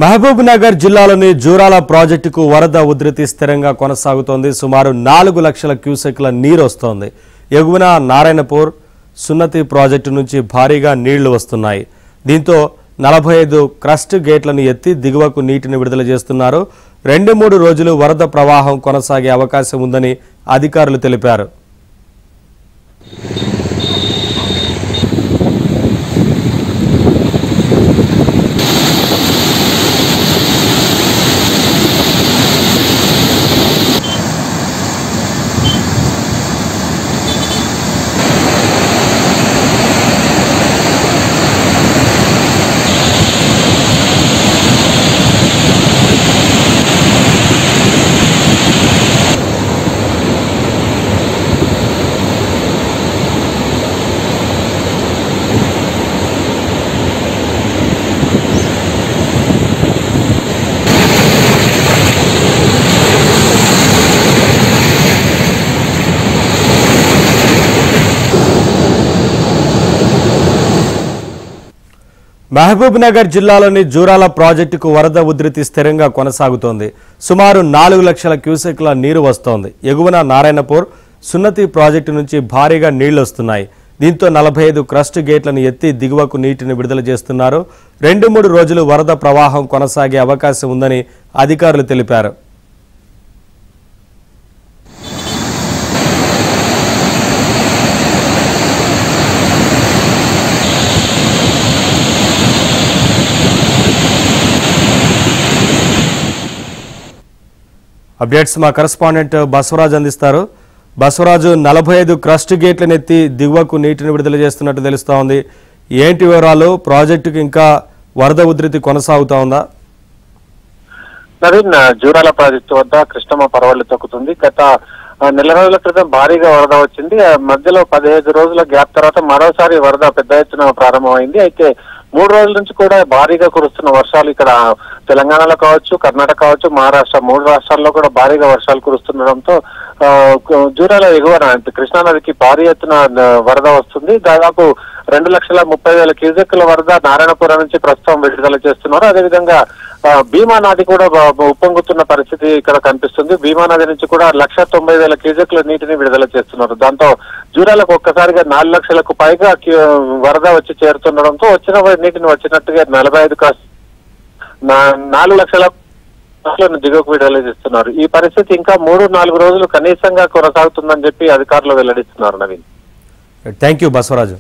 మహబూబ్ నగర్ జిల్లాలోని జూరాల ప్రాజెక్టుకు వరద ఉధృతి స్థిరంగా కొనసాగుతోంది. సుమారు 4 లక్షల క్యూసెక్ల నీరు వస్తోంది. ఎగువన నారాయణపూర్ సున్నతి ప్రాజెక్టు నుంచి భారీగా నీళ్లు వస్తున్నాయి. దీంతో 45 క్రస్ట్ గేట్లను ఎత్తి దిగువకు నీటిని విడుదల చేస్తున్నారు. 2-3 రోజులు వరద ప్రవాహం కొనసాగే అవకాశం ఉందని అధికారులు తెలిపారు. మహబూబ్ నగర్ జిల్లాలోని జూరాల ప్రాజెక్టుకు వరద ఉధృతి స్థిరంగా కొనసాగుతోంది. సుమారు 4 లక్షల క్యూసెక్ల నీరు వస్తోంది. ఎగువన నారాయణపూర్ సున్నతి ప్రాజెక్టు నుంచి భారీగా నీళ్లు వస్తున్నాయి. దీంతో 45 క్రస్ట్ గేట్లను ఎత్తి దిగువకు నీటిని విడుదల చేస్తున్నారు. 2-3 రోజులు వరద ప్రవాహం కొనసాగే అవకాశం ఉందని అధికారులు తెలిపారు. అప్డేట్స్ మా కరెస్పాండెంట్ బసవరాజ్ అందిస్తారు. బసవరాజు, 45 క్రస్ట్ గేట్లను ఎత్తి దిగువకు నీటిని విడుదల చేస్తున్నట్టు తెలుస్తా ఉంది. ఏంటి వివరాలు? ప్రాజెక్టుకు ఇంకా వరద ఉధృతి కొనసాగుతా ఉందా? నవీన్, జూరాల ప్రాజెక్టు వద్ద కృష్ణమ్మ పరవళ్లు తొక్కుతుంది. గత నెల రోజుల క్రితం భారీగా వరద వచ్చింది. మధ్యలో 15 రోజుల గ్యాప్ తర్వాత మరోసారి వరద పెద్ద ఎత్తున ప్రారంభమైంది. అయితే 3 రోజుల నుంచి కూడా భారీగా కురుస్తున్న వర్షాలు ఇక్కడ తెలంగాణలో కావచ్చు, కర్ణాటక కావచ్చు, మహారాష్ట్ర 3 రాష్ట్రాల్లో కూడా భారీగా వర్షాలు కురుస్తుండడంతో జూరాల ఎగువన కృష్ణానదికి భారీ ఎత్తున వరద వస్తుంది. దాదాపు 2,30,000 క్యూసెక్ల వరద నారాయణపురం నుంచి ప్రస్తుతం విడుదల చేస్తున్నారు. అదేవిధంగా భీమా నది కూడా ఉప్పొంగుతున్న పరిస్థితి ఇక్కడ కనిపిస్తుంది. భీమా నది నుంచి కూడా 1,90,000 క్యూసెక్ల నీటిని విడుదల చేస్తున్నారు. దాంతో జూరాలకు ఒక్కసారిగా 4 లక్షలకు పైగా వరద వచ్చి చేరుతుండడంతో వచ్చిన నీటిని వచ్చినట్టుగా 4 లక్షల దిగువకు విడుదల చేస్తున్నారు. ఈ పరిస్థితి ఇంకా 3-4 రోజులు కనీసంగా కొనసాగుతుందని చెప్పి అధికారులు వెల్లడిస్తున్నారు. Naveen, thank you Basavaraju.